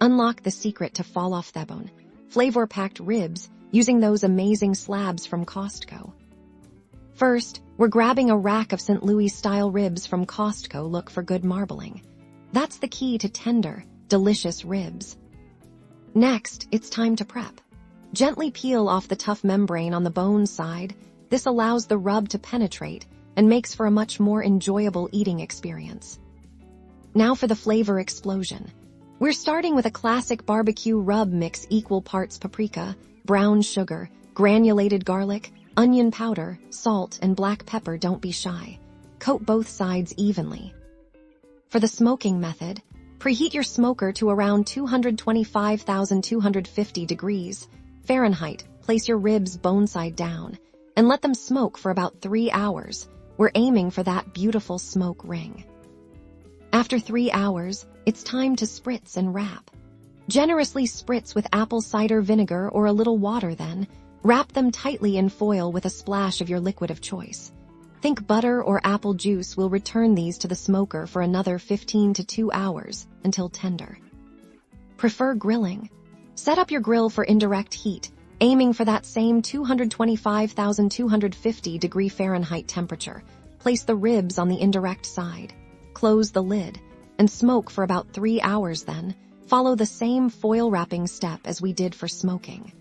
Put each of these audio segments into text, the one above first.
Unlock the secret to fall off the bone. Flavor-packed ribs using those amazing slabs from Costco. First, we're grabbing a rack of St. Louis-style ribs from Costco. Look for good marbling. That's the key to tender, delicious ribs. Next, it's time to prep. Gently peel off the tough membrane on the bone side. This allows the rub to penetrate and makes for a much more enjoyable eating experience. Now for the flavor explosion. We're starting with a classic barbecue rub mix: equal parts paprika, brown sugar, granulated garlic, onion powder, salt, and black pepper. Don't be shy. Coat both sides evenly. For the smoking method, preheat your smoker to around 225,250 degrees Fahrenheit. Place your ribs bone side down and let them smoke for about 3 hours. We're aiming for that beautiful smoke ring. After 3 hours, it's time to spritz and wrap. Generously spritz with apple cider vinegar or a little water, then wrap them tightly in foil with a splash of your liquid of choice. Think butter or apple juice. Will return these to the smoker for another 15 to 2 hours until tender. Prefer grilling? Set up your grill for indirect heat, aiming for that same 225,250 degree Fahrenheit temperature. Place the ribs on the indirect side. Close the lid and smoke for about 3 hours, then follow the same foil wrapping step as we did for smoking.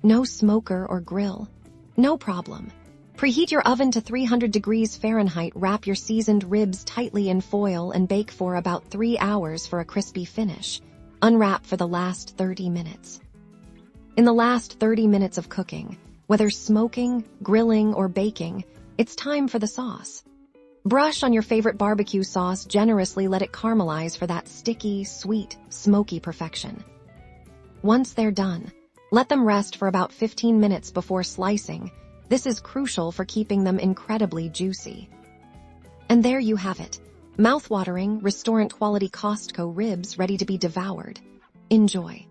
No smoker or grill? No problem. Preheat your oven to 300 degrees Fahrenheit. Wrap your seasoned ribs tightly in foil and bake for about 3 hours for a crispy finish. Unwrap for the last 30 minutes. In the last 30 minutes of cooking, whether smoking, grilling, or baking, it's time for the sauce. Brush on your favorite barbecue sauce generously. Let it caramelize for that sticky, sweet, smoky perfection. Once they're done, let them rest for about 15 minutes before slicing. This is crucial for keeping them incredibly juicy. And there you have it. Mouthwatering, restaurant-quality Costco ribs ready to be devoured. Enjoy.